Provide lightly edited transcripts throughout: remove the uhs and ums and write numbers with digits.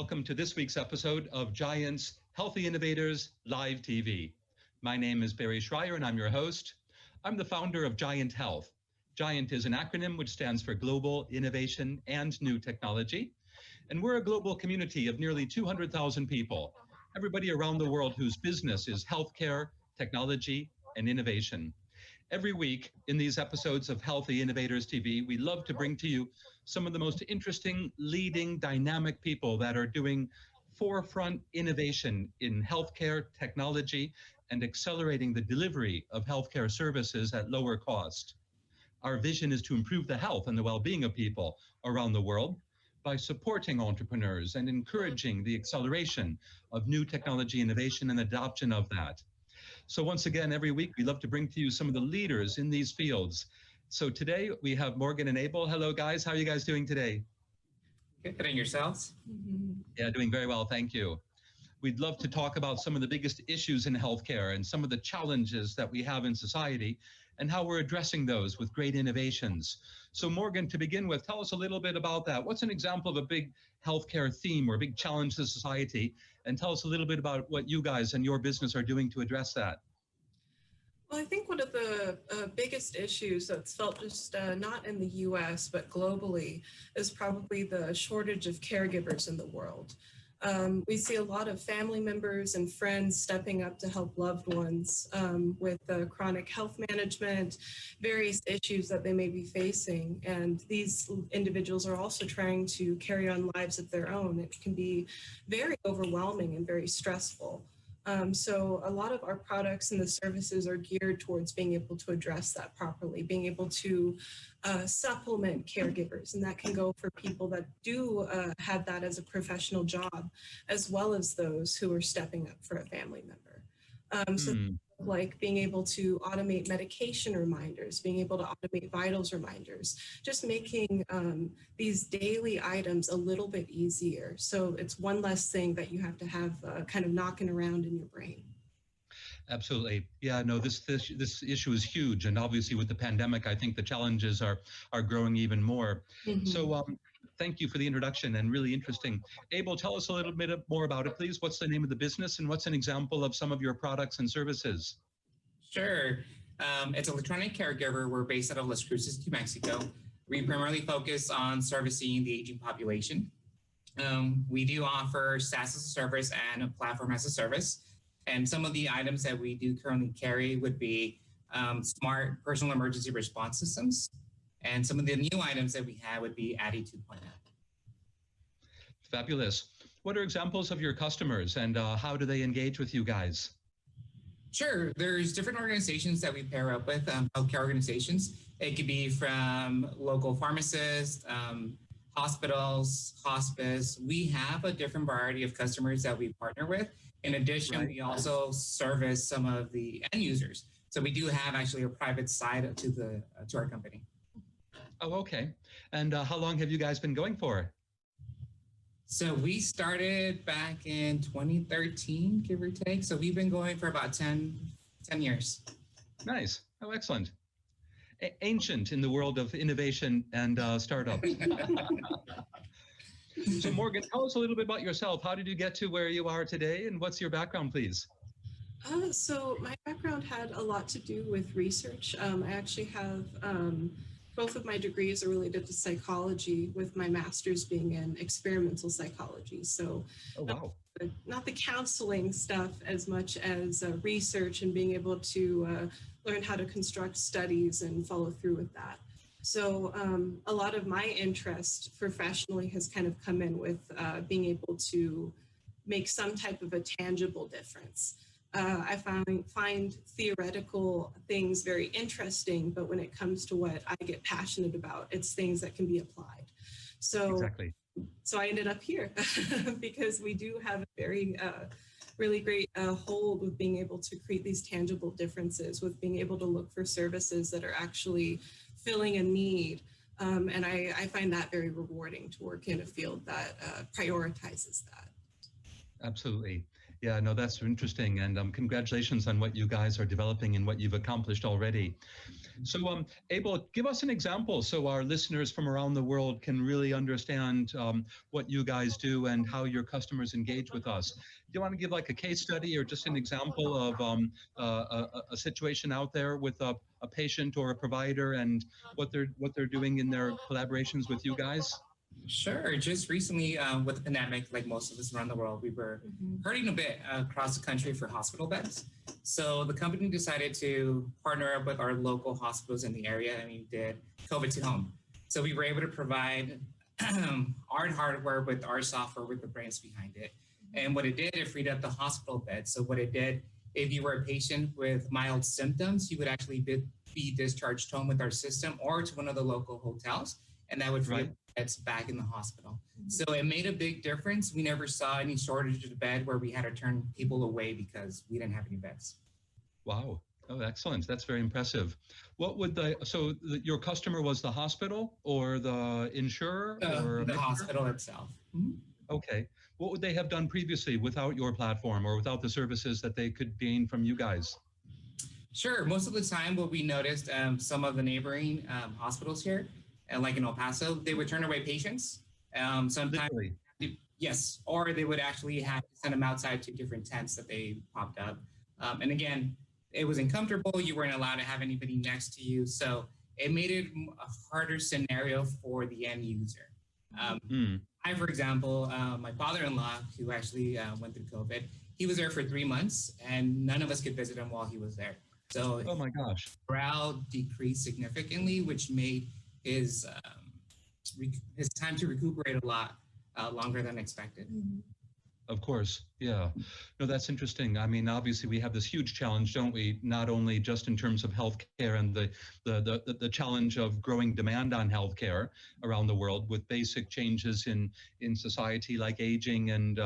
welcome to this week's episode of Giant's Healthy Innovators Live TV. My name is Barry Shrier and I'm your host. I'm the founder of Giant Health. Giant is an acronym which stands for Global Innovation and New Technology. And we're a global community of nearly 200,000 people, everybody around the world whose business is healthcare, technology, and innovation. Every week in these episodes of Healthy Innovators TV, we love to bring to you some of the most interesting, leading, dynamic people that are doing forefront innovation in healthcare, technology, and accelerating the delivery of healthcare services at lower cost. Our vision is to improve the health and the well-being of people around the world by supporting entrepreneurs and encouraging the acceleration of new technology innovation and adoption of that. So once again, every week, we love to bring to you some of the leaders in these fields. So today we have Morgan and Abel. Hello, guys. How are you guys doing today? Good. And yourselves? Yeah, doing very well. Thank you. We'd love to talk about some of the biggest issues in healthcare and some of the challenges that we have in society and how we're addressing those with great innovations. So Morgan, to begin with, tell us a little bit about that. What's an example of a big healthcare theme or a big challenge to society? And tell us a little bit about what you guys and your business are doing to address that. Well, I think one of the biggest issues that's felt just not in the US, but globally, is probably the shortage of caregivers in the world. We see a lot of family members and friends stepping up to help loved ones with chronic health management, various issues that they may be facing. And these individuals are also trying to carry on lives of their own. It can be very overwhelming and very stressful. So a lot of our products and the services are geared towards being able to address that properly, being able to supplement caregivers. And that can go for people that do have that as a professional job, as well as those who are stepping up for a family member. So like being able to automate medication reminders, being able to automate vitals reminders, just making these daily items a little bit easier. So it's one less thing that you have to have kind of knocking around in your brain. Absolutely. Yeah, no, this issue is huge. And obviously with the pandemic, I think the challenges are growing even more. So thank you for the introduction and really interesting. Abel, tell us a little bit more about it, please. What's the name of the business and what's an example of some of your products and services? Sure. It's Electronic Caregiver. We're based out of Las Cruces, New Mexico. We primarily focus on servicing the aging population. We do offer SaaS as a service and a platform as a service. And some of the items that we do currently carry would be smart personal emergency response systems. And some of the new items that we have would be ADDI 2.0. Fabulous. What are examples of your customers and how do they engage with you guys? Sure. There's different organizations that we pair up with, healthcare organizations. It could be from local pharmacists, hospitals, hospice. We have a different variety of customers that we partner with. In addition, we also service some of the end users. So we do have actually a private side to our company. Oh, okay. And how long have you guys been going for? So we started back in 2013, give or take. So we've been going for about 10 years. Nice. Oh, excellent. Ancient in the world of innovation and startups. So Morgan, tell us a little bit about yourself. How did you get to where you are today and what's your background, please? So my background had a lot to do with research. I actually have both of my degrees are related to psychology, with my master's being in experimental psychology. So not the counseling stuff as much as research and being able to learn how to construct studies and follow through with that. So a lot of my interest professionally has kind of come in with being able to make some type of a tangible difference. I find theoretical things very interesting, but when it comes to what I get passionate about, it's things that can be applied. So, so I ended up here because we do have a very really great hold with being able to create these tangible differences, with being able to look for services that are actually filling a need. And I find that very rewarding to work in a field that prioritizes that. Absolutely. Yeah, no, that's interesting. And congratulations on what you guys are developing and what you've accomplished already. So, Abel, give us an example so our listeners from around the world can really understand what you guys do and how your customers engage with us. Do you want to give like a case study or just an example of a situation out there with a patient or a provider and what they're doing in their collaborations with you guys? Sure. Just recently, with the pandemic, like most of us around the world, we were hurting a bit across the country for hospital beds. So the company decided to partner up with our local hospitals in the area, and we did COVID to home. So we were able to provide our hardware with our software with the brains behind it. And what it did, it freed up the hospital bed. So what it did, if you were a patient with mild symptoms, you would actually be discharged home with our system or to one of the local hotels, and that would free up beds back in the hospital. So it made a big difference. We never saw any shortage of bed where we had to turn people away because we didn't have any beds. Wow. Oh, excellent. That's very impressive. What would your customer was the hospital or the insurer or the hospital itself? Mm-hmm. Okay. What would they have done previously without your platform or without the services that they could gain from you guys? Sure. Most of the time, what we noticed, some of the neighboring hospitals here, like in El Paso, they would turn away patients. Sometimes, yes, or they would actually have to send them outside to different tents that they popped up. And again, it was uncomfortable. You weren't allowed to have anybody next to you. So it made it a harder scenario for the end user. I, for example, my father-in-law, who actually went through COVID, he was there for 3 months and none of us could visit him while he was there. So oh my gosh, morale decreased significantly, which made his time to recuperate a lot longer than expected. Of course. Yeah. No, that's interesting. I mean, obviously we have this huge challenge, don't we? Not only just in terms of healthcare and the challenge of growing demand on healthcare around the world with basic changes in society like aging and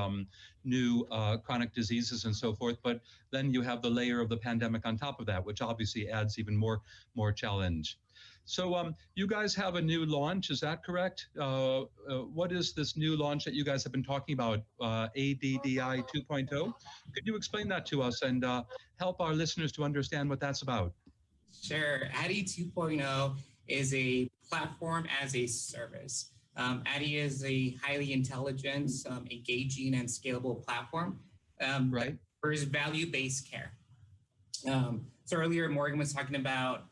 new chronic diseases and so forth. But then you have the layer of the pandemic on top of that, which obviously adds even more challenge. So you guys have a new launch, is that correct? What is this new launch that you guys have been talking about, ADDI 2.0? Could you explain that to us and help our listeners to understand what that's about? Sure. ADDI 2.0 is a platform as a service. ADDI is a highly intelligent, engaging, and scalable platform that offers value-based care. So earlier, Morgan was talking about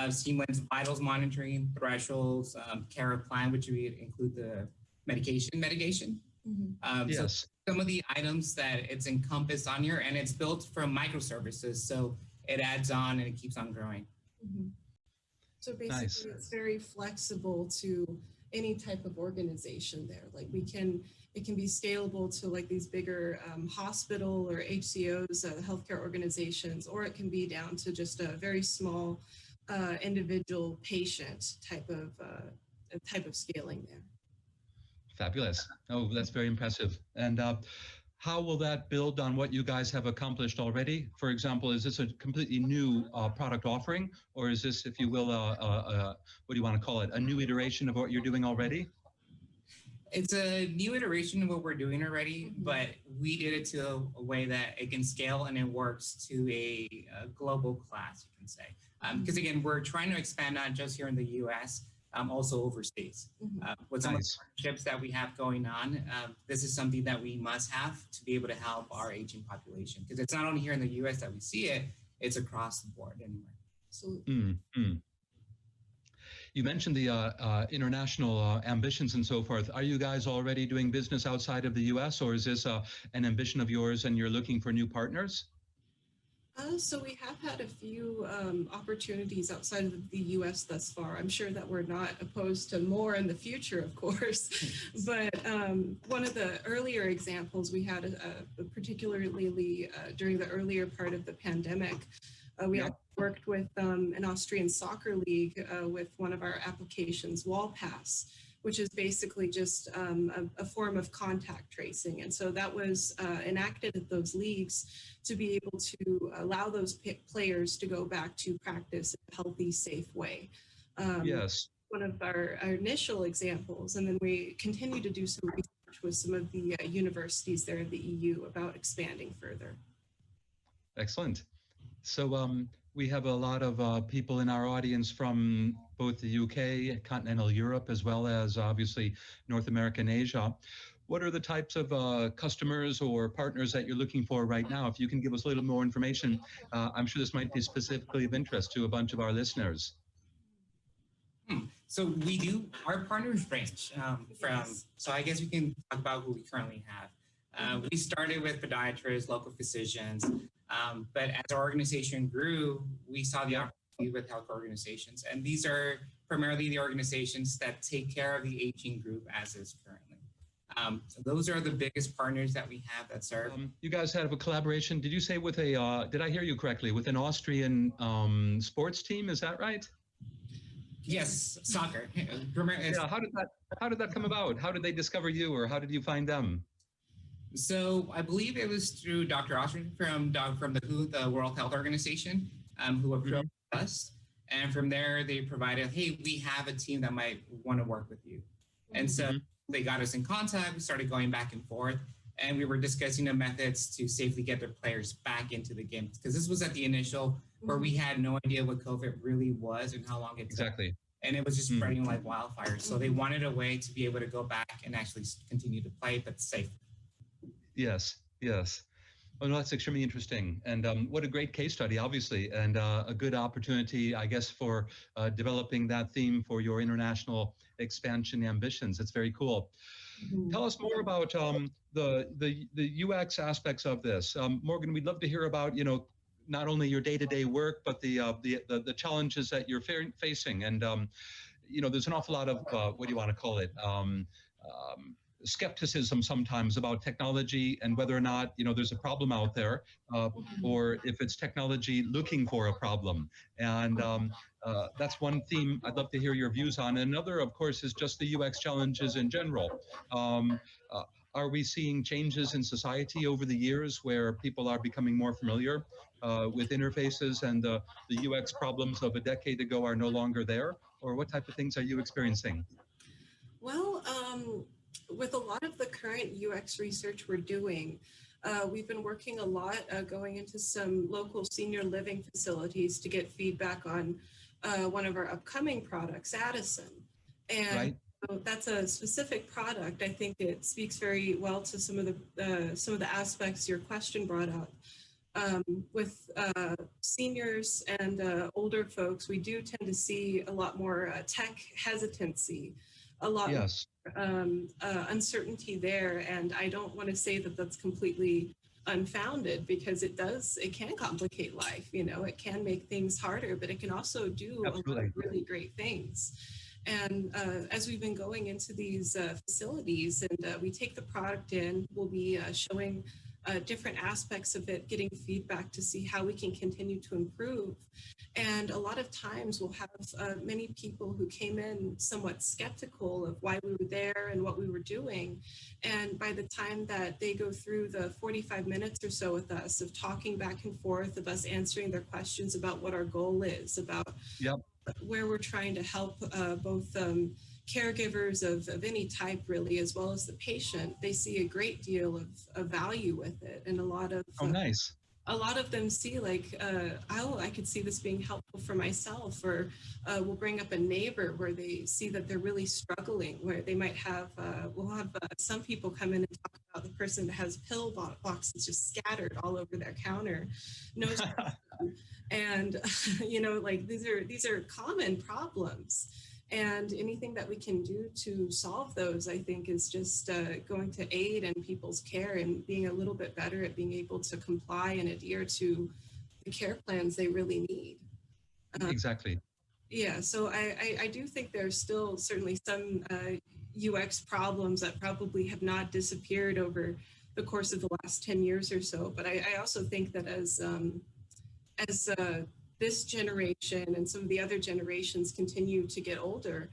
seamless vitals monitoring, thresholds, care plan, which would include the mitigation. So some of the items that it's encompassed on here, and it's built from microservices, so it adds on and it keeps on growing. So basically, it's very flexible to any type of organization there. Like it can be scalable to like these bigger hospital or HCOs, healthcare organizations, or it can be down to just a very small individual patient type of scaling there. Fabulous. Oh, that's very impressive. And how will that build on what you guys have accomplished already? For example, is this a completely new product offering, or is this, if you will, what do you want to call it, a new iteration of what you're doing already? It's a new iteration of what we're doing already, but we did it to a way that it can scale and it works to a global class, you can say. Because again, we're trying to expand not just here in the US, also overseas. With some of the partnerships that we have going on, this is something that we must have to be able to help our aging population. Because it's not only here in the US that we see it, it's across the board anyway. Absolutely. You mentioned the international ambitions and so forth. Are you guys already doing business outside of the US, or is this an ambition of yours and you're looking for new partners? So we have had a few opportunities outside of the U.S. thus far. I'm sure that we're not opposed to more in the future, of course. But one of the earlier examples we had, particularly during the earlier part of the pandemic, we worked with an Austrian soccer league with one of our applications, WallPass, which is basically just a form of contact tracing. And so that was enacted at those leagues to be able to allow those players to go back to practice in a healthy, safe way. One of our initial examples, and then we continue to do some research research with some of the universities there in the EU about expanding further. Excellent. So we have a lot of people in our audience from both the UK, continental Europe, as well as obviously North America and Asia. What are the types of customers or partners that you're looking for right now? If you can give us a little more information, I'm sure this might be specifically of interest to a bunch of our listeners. So we do, our partners range so I guess we can talk about who we currently have. We started with podiatrists, local physicians, but as our organization grew, we saw the opportunity with health organizations. And these are primarily the organizations that take care of the aging group as is currently. So those are the biggest partners that we have that serve. You guys have a collaboration, did you say with a, did I hear you correctly, with an Austrian sports team, is that right? Yes, soccer. Yeah, how did that come about? How did they discover you, or how did you find them? So I believe it was through Dr. Austrian from the WHO, the World Health Organization, who approached us. And from there, they provided, hey, we have a team that might want to work with you. And so they got us in contact. We started going back and forth, and we were discussing the methods to safely get their players back into the game. Because this was at the initial where we had no idea what COVID really was and how long it took. Exactly. And it was just spreading like wildfire. So they wanted a way to be able to go back and actually continue to play, but safe. Yes, yes. Oh, no, that's extremely interesting. And what a great case study, obviously, and a good opportunity, I guess, for developing that theme for your international expansion ambitions. It's very cool. Tell us more about the UX aspects of this. Morgan, we'd love to hear about, not only your day-to-day work, but the challenges that you're facing. And, there's an awful lot of, what do you want to call it? Skepticism sometimes about technology and whether or not, there's a problem out there, or if it's technology looking for a problem. And that's one theme I'd love to hear your views on. Another, of course, is just the UX challenges in general. Are we seeing changes in society over the years where people are becoming more familiar with interfaces, and the UX problems of a decade ago are no longer there? Or what type of things are you experiencing? Well, with a lot of the current UX research we're doing, we've been working a lot going into some local senior living facilities to get feedback on one of our upcoming products, Addison. And so that's a specific product. I think it speaks very well to some of the aspects your question brought up. With seniors and older folks, we do tend to see a lot more tech hesitancy, a lot more uncertainty there. And I don't want to say that that's completely unfounded, because it can complicate life. It can make things harder, but it can also do a lot of really great things. And as we've been going into these facilities and we take the product in, we'll be showing different aspects of it, getting feedback to see how we can continue to improve. And a lot of times we'll have many people who came in somewhat skeptical of why we were there and what we were doing. And by the time that they go through the 45 minutes or so with us of talking back and forth, of us answering their questions about what our goal is, about where we're trying to help both caregivers of any type, really, as well as the patient, they see a great deal of value with it. And a lot of a lot of them see like, I could see this being helpful for myself, or we'll bring up a neighbor where they see that they're really struggling, where they might have, we'll have some people come in and talk about the person that has pill boxes just scattered all over their counter. And, like these are common problems. And anything that we can do to solve those, I think, is just going to aid in people's care and being a little bit better at being able to comply and adhere to the care plans they really need. Exactly. Yeah, so I do think there's still certainly some UX problems that probably have not disappeared over the course of the last 10 years or so. But I also think that as this generation and some of the other generations continue to get older,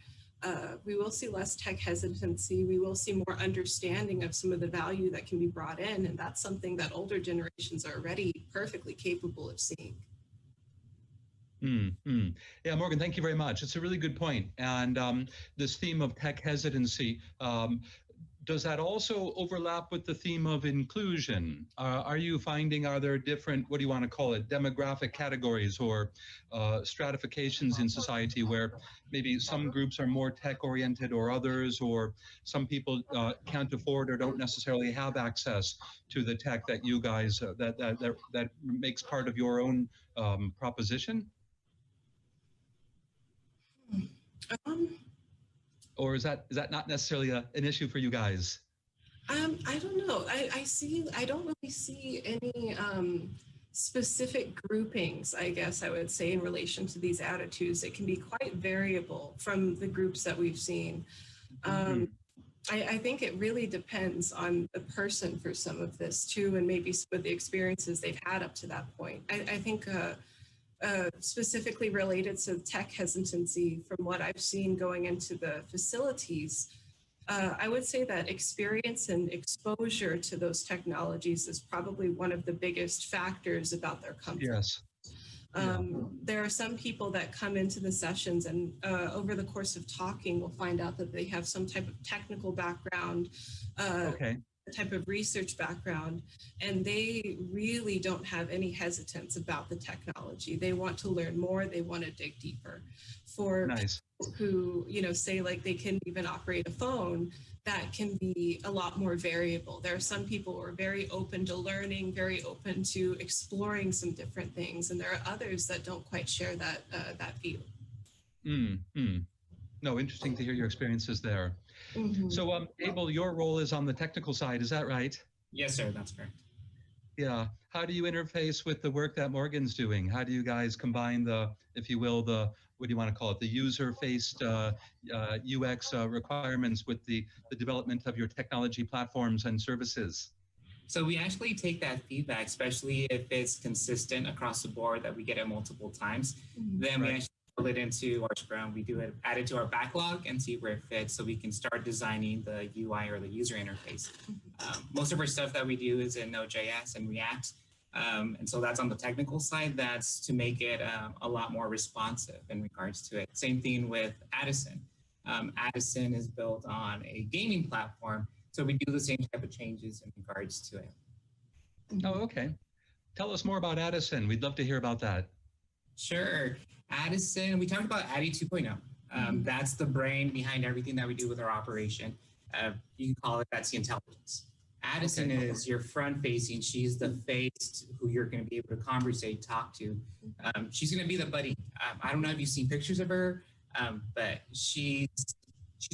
we will see less tech hesitancy. We will see more understanding of some of the value that can be brought in. And that's something that older generations are already perfectly capable of seeing. Yeah, Morgan, thank you very much. It's a really good point. And this theme of tech hesitancy, Does that also overlap with the theme of inclusion? Are you finding, are there different, what do you want to call it, demographic categories or stratifications in society where maybe some groups are more tech oriented or others, or some people can't afford or don't necessarily have access to the tech that you guys, that makes part of your own proposition? Um, Or is that not necessarily an issue for you guys? I don't know. I don't really see any specific groupings, I guess I would say, in relation to these attitudes. It can be quite variable from the groups that we've seen. Mhm. I think it really depends on the person for some of this too, and maybe some of the experiences they've had up to that point. I think specifically related to tech hesitancy, from what I've seen going into the facilities, I would say that experience and exposure to those technologies is probably one of the biggest factors about their comfort. Yes. Yeah. There are some people that come into the sessions and over the course of talking, we'll find out that they have some type of technical background, Okay. type of research background, and they really don't have any hesitance about the technology. They want to learn more, they want to dig deeper. For Nice. people who, say like they can even operate a phone, that can be a lot more variable. There are some people who are very open to learning, very open to exploring some different things, and there are others that don't quite share that view. No, interesting to hear your experiences there. Mhm. So, Abel, your role is on the technical side, is that right? Yes, sir, that's correct. Yeah. How do you interface with the work that Morgan's doing? How do you guys combine the, if you will, what do you want to call it, the user-faced UX requirements with the development of your technology platforms and services? So we actually take that feedback, especially if it's consistent across the board that we get it multiple times. Then we Right. actually build it into our Scrum. We do it, add it to our backlog and see where it fits so we can start designing the UI or the user interface. Most of our stuff that we do is in Node.js and React. And so that's on the technical side. That's to make it a lot more responsive in regards to it. Same thing with Addison. Addison is built on a gaming platform. So we do the same type of changes in regards to it. Oh, okay. Tell us more about Addison. We'd love to hear about that. Sure. Addison, we talked about Addy 2.0. That's the brain behind everything that we do with our operation. You can call it, that's the intelligence. Addison is your front facing. She's the face who you're going to be able to conversate, talk to. She's going to be the buddy. I don't know if you've seen pictures of her, but she's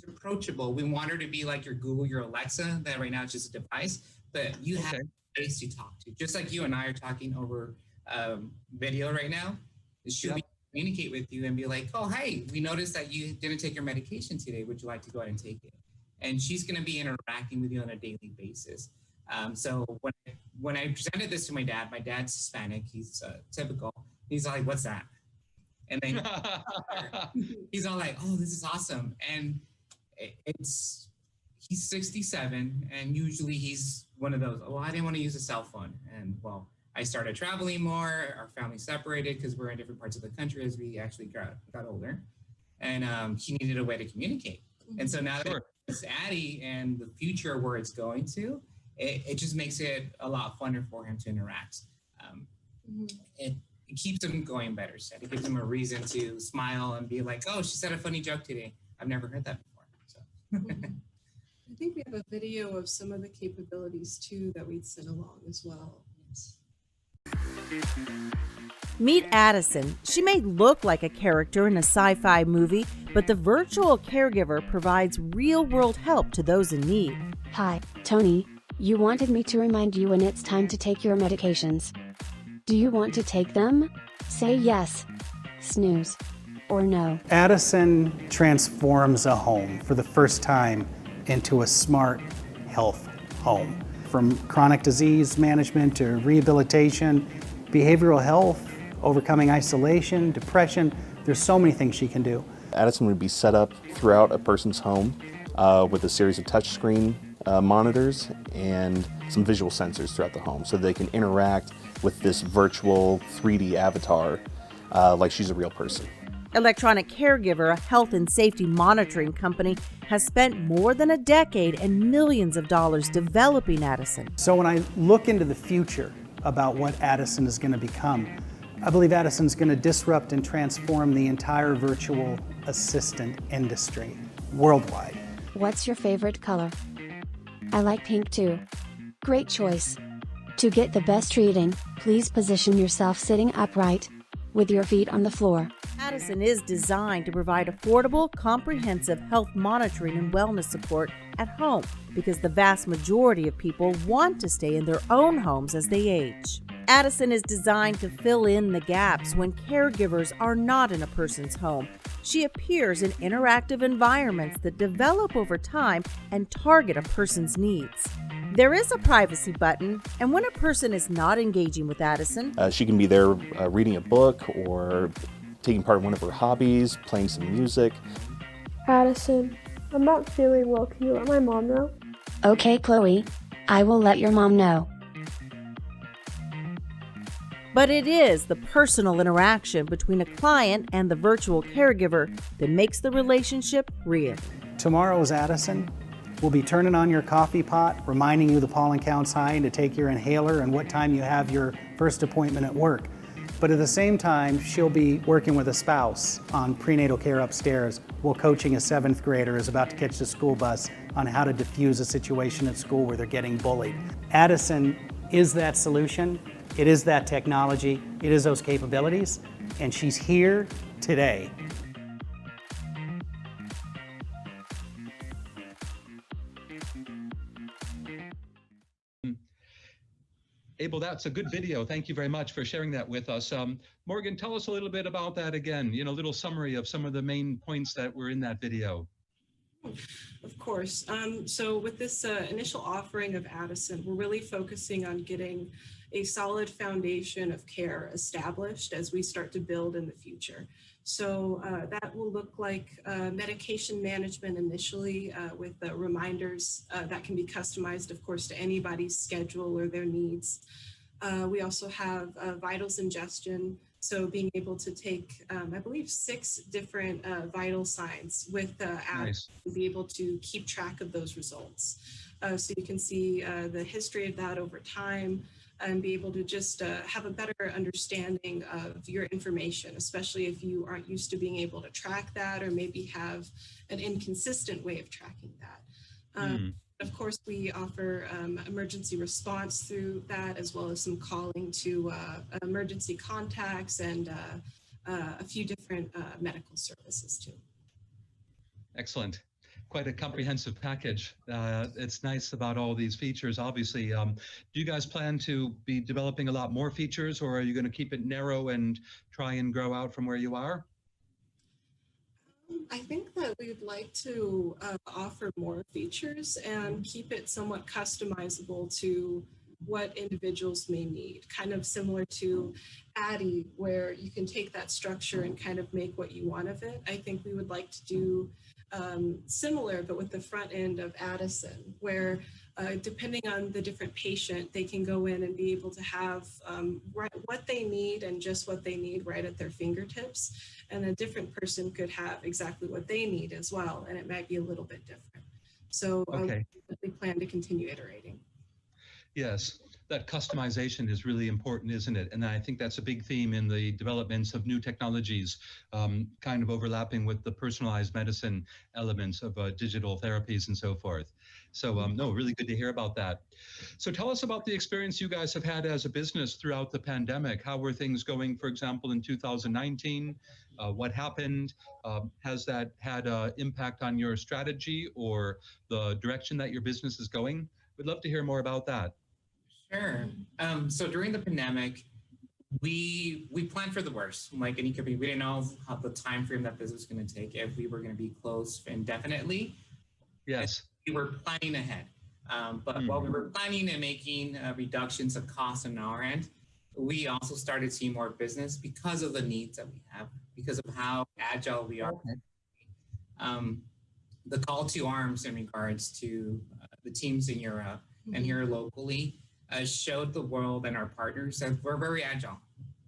approachable. We want her to be like your Google, your Alexa, that right now it's just a device, but you have a face to talk to. Just like you and I are talking over video right now, she'll be communicate with you and be like, oh, hey, we noticed that you didn't take your medication today. Would you like to go ahead and take it? And she's going to be interacting with you on a daily basis. So when I presented this to my dad's Hispanic, he's typical. He's like, what's that? And then he's all like, oh, this is awesome. And he's 67, and usually he's one of those, oh, I didn't want to use a cell phone. And well, I started traveling more, our family separated because we're in different parts of the country as we actually got older. And he needed a way to communicate. And so now that it's Addy and the future where it's going to, it just makes it a lot funner for him to interact. It keeps him going better. So it gives him a reason to smile and be like, oh, she said a funny joke today. I've never heard that before. So. I think we have a video of some of the capabilities too that we'd send along as well. Meet Addison. She may look like a character in a sci-fi movie, but the virtual caregiver provides real-world help to those in need. Hi, Tony. You wanted me to remind you when it's time to take your medications. Do you want to take them? Say yes, snooze, or no. Addison transforms a home for the first time into a smart health home. From chronic disease management to rehabilitation, behavioral health, overcoming isolation, depression, there's so many things she can do. Addison would be set up throughout a person's home with a series of touchscreen monitors and some visual sensors throughout the home so they can interact with this virtual 3D avatar like she's a real person. Electronic Caregiver, a health and safety monitoring company, has spent more than a decade and millions of dollars developing Addison. So when I look into the future about what Addison is going to become, I believe Addison is going to disrupt and transform the entire virtual assistant industry worldwide. What's your favorite color? I like pink too. Great choice. To get the best reading, please position yourself sitting upright, with your feet on the floor. Addison is designed to provide affordable, comprehensive health monitoring and wellness support at home because the vast majority of people want to stay in their own homes as they age. Addison is designed to fill in the gaps when caregivers are not in a person's home. She appears in interactive environments that develop over time and target a person's needs. There is a privacy button, and when a person is not engaging with Addison, She can be there reading a book or taking part in one of her hobbies, playing some music. Addison, I'm not feeling well. Can you let my mom know? Okay, Chloe. I will let your mom know. but it is the personal interaction between a client and the virtual caregiver that makes the relationship real. Tomorrow's Addison will be turning on your coffee pot, reminding you the pollen count's high and to take your inhaler and what time you have your first appointment at work. But at the same time, she'll be working with a spouse on prenatal care upstairs while coaching a 7th grader who's about to catch the school bus on how to diffuse a situation at school where they're getting bullied. Addison is that solution. It is that technology. It is those capabilities. And she's here today. Abel, that's a good video. Thank you very much for sharing that with us. Morgan, tell us a little bit about that again, a little summary of some of the main points that were in that video. Of course. So with this initial offering of Addison, we're really focusing on getting a solid foundation of care established as we start to build in the future. So that will look like medication management initially with reminders that can be customized, of course, to anybody's schedule or their needs. We also have vitals ingestion. So being able to take, I believe, 6 different vital signs with apps to be able to keep track of those results. So you can see the history of that over time and be able to just have a better understanding of your information, especially if you aren't used to being able to track that or maybe have an inconsistent way of tracking that. Of course, we offer emergency response through that, as well as some calling to emergency contacts and a few different medical services too. Excellent. Quite a comprehensive package. It's nice about all these features, obviously. Do you guys plan to be developing a lot more features, or are you going to keep it narrow and try and grow out from where you are? I think that we'd like to offer more features and keep it somewhat customizable to what individuals may need, kind of similar to Addie, where you can take that structure and kind of make what you want of it. I think we would like to do similar, but with the front end of Addison, where depending on the different patient, they can go in and be able to have right what they need and just what they need right at their fingertips. And a different person could have exactly what they need as well, and it might be a little bit different. So we plan to continue iterating. Yes, that customization is really important, isn't it? And I think that's a big theme in the developments of new technologies, kind of overlapping with the personalized medicine elements of digital therapies and so forth. So no, really good to hear about that. So tell us about the experience you guys have had as a business throughout the pandemic. How were things going, for example, in 2019? What happened? Has that had an impact on your strategy or the direction that your business is going? We'd love to hear more about that. Sure. So during the pandemic, we planned for the worst. Like any company, we didn't know how the time frame that this was going to take, if we were going to be closed indefinitely. Yes. We were planning ahead. But while we were planning and making reductions of costs on our end, we also started seeing more business because of the needs that we have, because of how agile we are. The call to arms in regards to the teams in Europe and here locally showed the world and our partners that we're very agile.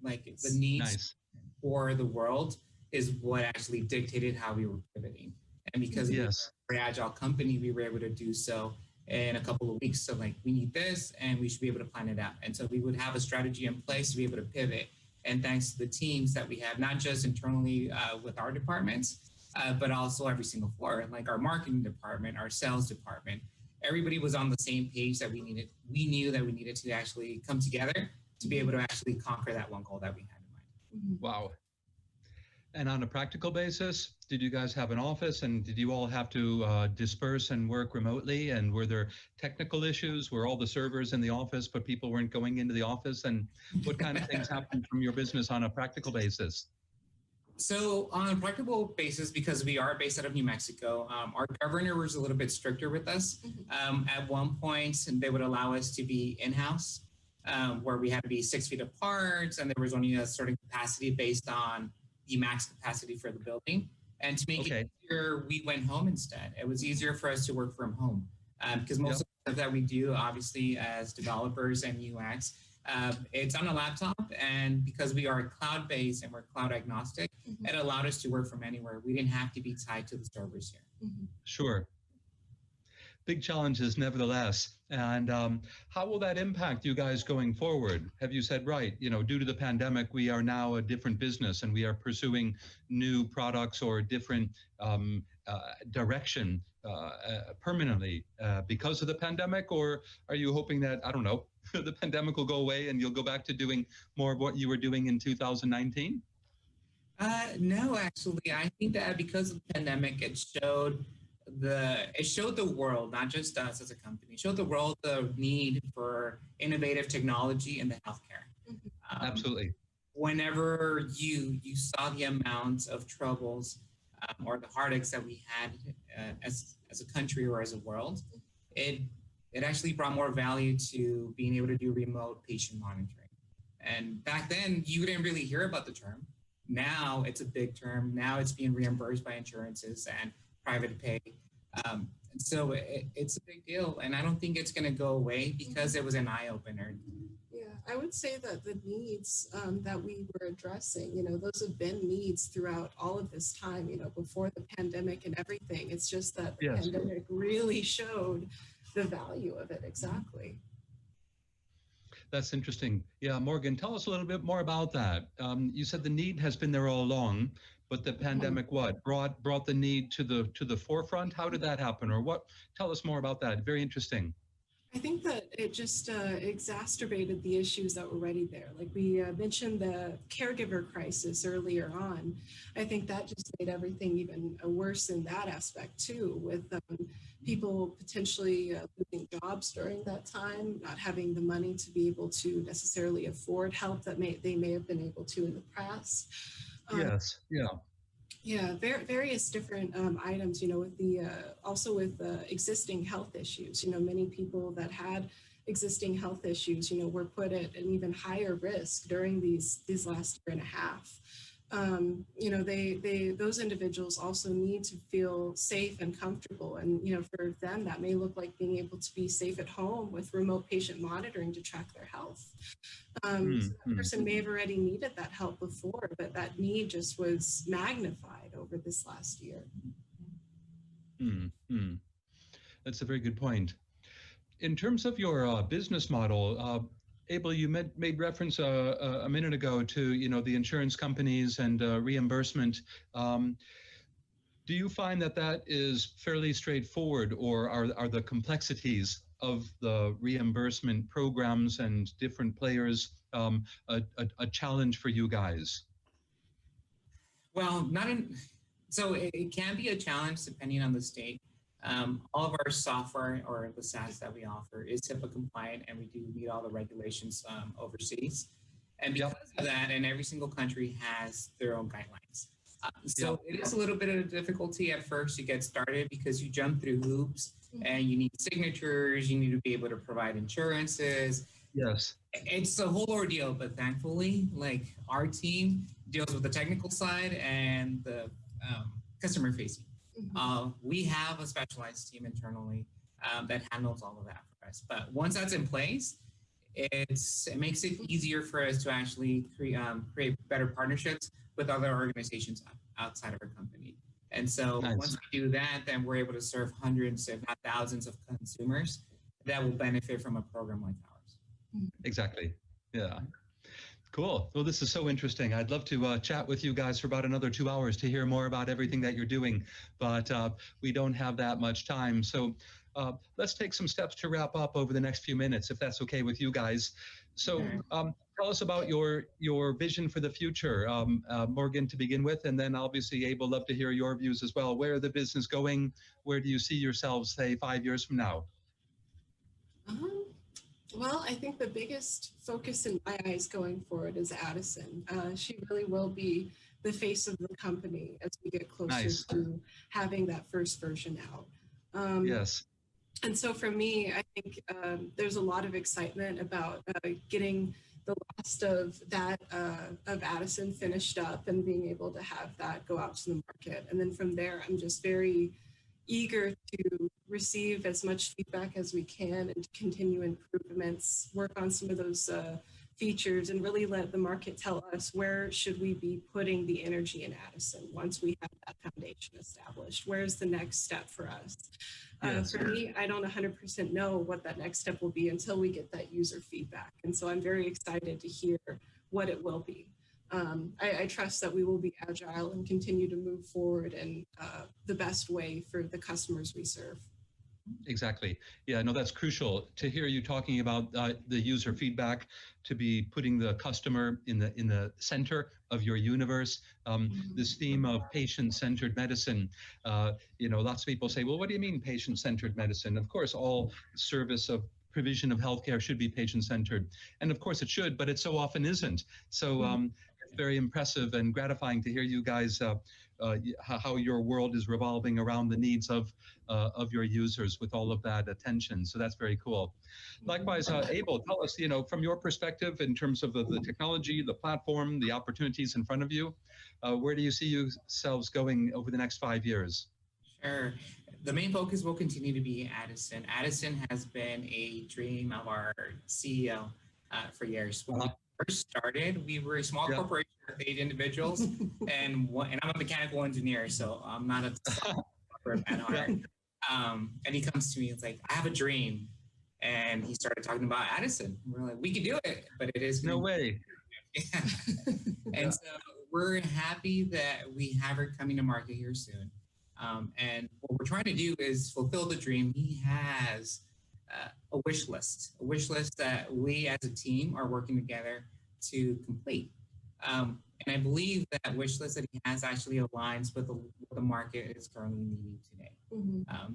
Like the needs for the world is what actually dictated how we were pivoting. And because we were a very agile company, we were able to do so in a couple of weeks. So like, we need this and we should be able to plan it out. And so we would have a strategy in place to be able to pivot. And thanks to the teams that we have, not just internally with our departments, but also every single floor, like our marketing department, our sales department, everybody was on the same page that we knew that we needed to actually come together to be able to actually conquer that one goal that we had in mind. Wow. And on a practical basis, did you guys have an office, and did you all have to disperse and work remotely? And were there technical issues? Were all the servers in the office, but people weren't going into the office? And what kind of things happened from your business on a practical basis? So on a practical basis, because we are based out of New Mexico, our governor was a little bit stricter with us. At one point, they would allow us to be in-house, where we had to be 6 feet apart, and there was only a certain capacity based on the max capacity for the building. And to make it easier, we went home instead. It was easier for us to work from home because most of the stuff that we do, obviously, as developers and UX, it's on a laptop. And because we are cloud-based and we're cloud agnostic, it allowed us to work from anywhere. We didn't have to be tied to the servers here. Sure. Big challenges, nevertheless. And how will that impact you guys going forward? Have you said, right, due to the pandemic, we are now a different business and we are pursuing new products or different direction permanently because of the pandemic? Or are you hoping that, I don't know, the pandemic will go away and you'll go back to doing more of what you were doing in 2019? No, actually, I think that because of the pandemic, it showed the world, not just us as a company, showed the world the need for innovative technology in the healthcare. Absolutely. Whenever you saw the amount of troubles or the heartaches that we had as a country or as a world, it actually brought more value to being able to do remote patient monitoring. And back then, you didn't really hear about the term. Now it's a big term. Now it's being reimbursed by insurances and private pay. So it's a big deal. And I don't think it's going to go away because it was an eye-opener. Yeah, I would say that the needs that we were addressing, those have been needs throughout all of this time, before the pandemic and everything. It's just that the pandemic really showed the value of it. Exactly. That's interesting. Yeah, Morgan, tell us a little bit more about that. You said the need has been there all along, but the pandemic brought the need to the forefront? How did that happen, or what? Tell us more about that. Very interesting. I think that it just exacerbated the issues that were already there. Like we mentioned the caregiver crisis earlier on. I think that just made everything even worse in that aspect too, with people potentially losing jobs during that time, not having the money to be able to necessarily afford help that they may have been able to in the past. Yeah, various different items, with the also with existing health issues. Many people that had existing health issues, were put at an even higher risk during these last year and a half. Those individuals also need to feel safe and comfortable, and for them that may look like being able to be safe at home with remote patient monitoring to track their health. So that person may have already needed that help before, but that need just was magnified over this last year. That's a very good point. In terms of your business model, Abel, you made reference a minute ago to the insurance companies and reimbursement. Do you find that is fairly straightforward, or are the complexities of the reimbursement programs and different players a challenge for you guys? Well, so it can be a challenge depending on the state. All of our software or the SaaS that we offer is HIPAA compliant, and we do meet all the regulations overseas. And because of that, and every single country has their own guidelines. So it is a little bit of a difficulty at first to get started because you jump through hoops and you need signatures, you need to be able to provide insurances. Yes. It's a whole ordeal, but thankfully, like, our team deals with the technical side and the customer facing. We have a specialized team internally that handles all of that for us. But once that's in place, it makes it easier for us to actually create better partnerships with other organizations outside of our company. And so once we do that, then we're able to serve hundreds, if not thousands, of consumers that will benefit from a program like ours. Exactly. Yeah. Cool. Well, this is so interesting. I'd love to chat with you guys for about another 2 hours to hear more about everything that you're doing, but we don't have that much time. So let's take some steps to wrap up over the next few minutes, if that's okay with you guys. So tell us about your vision for the future, Morgan, to begin with, and then obviously Abel, love to hear your views as well. Where is the business going? Where do you see yourselves, say, 5 years from now? Well, I think the biggest focus in my eyes going forward is Addison. She really will be the face of the company as we get closer to having that first version out. Yes. And so for me, I think there's a lot of excitement about getting the last of that of Addison finished up and being able to have that go out to the market. And then from there, I'm just very eager to receive as much feedback as we can and continue improvements, work on some of those features, and really let the market tell us where should we be putting the energy in Addison once we have that foundation established. Where's the next step for us? For me, I don't 100% know what that next step will be until we get that user feedback. And so I'm very excited to hear what it will be. I trust that we will be agile and continue to move forward in the best way for the customers we serve. Exactly. Yeah, no, that's crucial to hear you talking about the user feedback, to be putting the customer in the center of your universe. This theme of patient-centered medicine, lots of people say, well, what do you mean patient-centered medicine? Of course, all service of provision of healthcare should be patient-centered. And of course it should, but it so often isn't. So it's very impressive and gratifying to hear you guys how your world is revolving around the needs of your users with all of that attention. So that's very cool. Likewise, Abel, tell us, from your perspective in terms of the technology, the platform, the opportunities in front of you, where do you see yourselves going over the next 5 years? Sure. The main focus will continue to be Addison. Addison has been a dream of our CEO for years. When we first started, we were a small corporation with 8 individuals, and I'm a mechanical engineer, so I'm not a software at heart. And he comes to me, it's like, I have a dream. And he started talking about Addison. We're like, we can do it, but it is. No way. Yeah. And so we're happy that we have her coming to market here soon. And what we're trying to do is fulfill the dream. He has a wish list that we as a team are working together to complete. And I believe that wish list that he has actually aligns with what the market is currently needing today.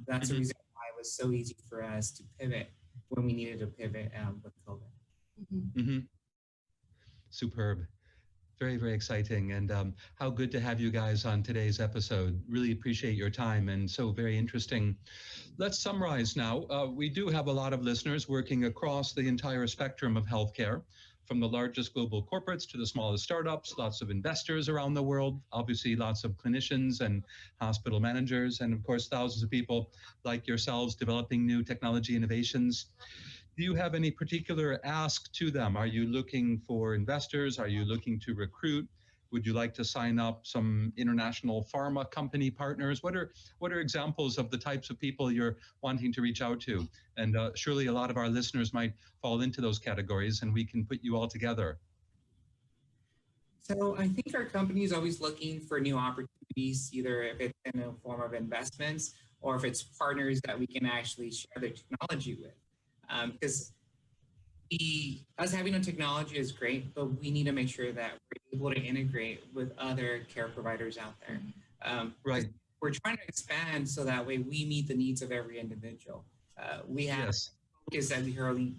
That's the reason why it was so easy for us to pivot when we needed to pivot with COVID. Superb. Very, very exciting. And how good to have you guys on today's episode. Really appreciate your time and so very interesting. Let's summarize now. We do have a lot of listeners working across the entire spectrum of healthcare, from the largest global corporates to the smallest startups, lots of investors around the world, obviously lots of clinicians and hospital managers, and of course, thousands of people like yourselves developing new technology innovations. Do you have any particular ask to them? Are you looking for investors? Are you looking to recruit? Would you like to sign up some international pharma company partners? What are examples of the types of people you're wanting to reach out to? And surely a lot of our listeners might fall into those categories, and we can put you all together. So I think our company is always looking for new opportunities, either if it's in the form of investments or if it's partners that we can actually share the technology with. Because us having a technology is great, but we need to make sure that we're able to integrate with other care providers out there. Right. We're trying to expand so that way we meet the needs of every individual. We have focus that we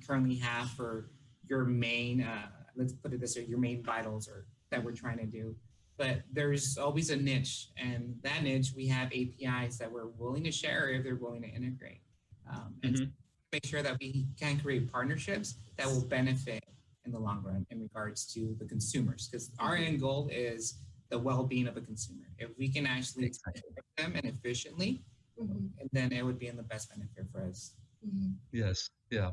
currently have for your main, let's put it this way, your main vitals that we're trying to do. But there's always a niche, and that niche, we have APIs that we're willing to share if they're willing to integrate. And make sure that we can create partnerships that will benefit in the long run in regards to the consumers, because our end goal is the well-being of the consumer. If we can actually serve them and efficiently, then it would be in the best benefit for us. Yes, yeah.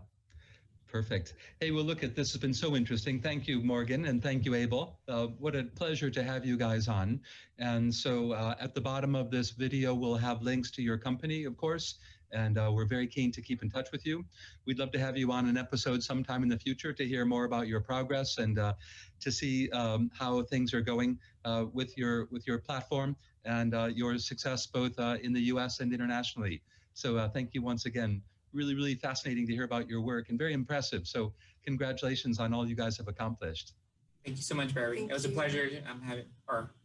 Perfect. Hey, well, look, this has been so interesting. Thank you, Morgan, and thank you, Abel. What a pleasure to have you guys on. And so at the bottom of this video, we'll have links to your company, of course, and we're very keen to keep in touch with you. We'd love to have you on an episode sometime in the future to hear more about your progress and to see how things are going with your platform and your success both in the US and internationally. So thank you once again. Really, really fascinating to hear about your work and very impressive. So congratulations on all you guys have accomplished. Thank you so much, Barry. Thank it was you. a pleasure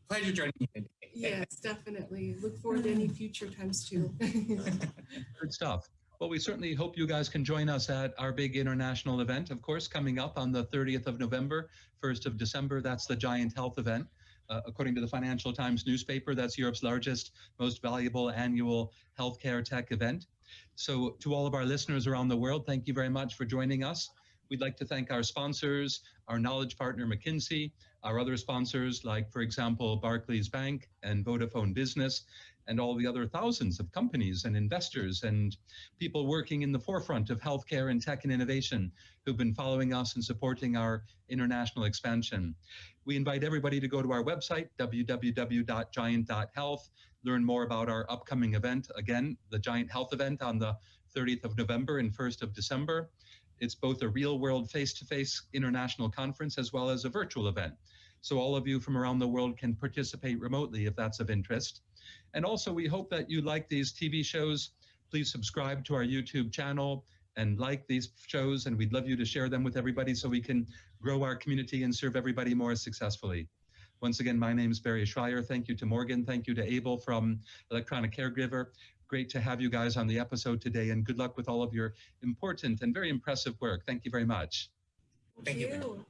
pleasure joining you today. Yes, definitely. Look forward to any future times too. Good stuff. Well, we certainly hope you guys can join us at our big international event, of course, coming up on the 30th of November, 1st of December. That's the Giant Health event. According to the Financial Times newspaper, that's Europe's largest, most valuable annual healthcare tech event. So to all of our listeners around the world, thank you very much for joining us. We'd like to thank our sponsors, our knowledge partner, McKinsey, our other sponsors, like, for example, Barclays Bank and Vodafone Business, and all the other thousands of companies and investors and people working in the forefront of healthcare and tech and innovation who've been following us and supporting our international expansion. We invite everybody to go to our website, www.giant.health, learn more about our upcoming event. Again, the Giant Health event on the 30th of November and 1st of December. It's both a real-world face-to-face international conference as well as a virtual event. So all of you from around the world can participate remotely if that's of interest. And also, we hope that you like these TV shows. Please subscribe to our YouTube channel and like these shows, and we'd love you to share them with everybody so we can grow our community and serve everybody more successfully. Once again, my name is Barry Shrier. Thank you to Morgan. Thank you to Abel from Electronic Caregiver. Great to have you guys on the episode today, and good luck with all of your important and very impressive work. Thank you very much. Thank you.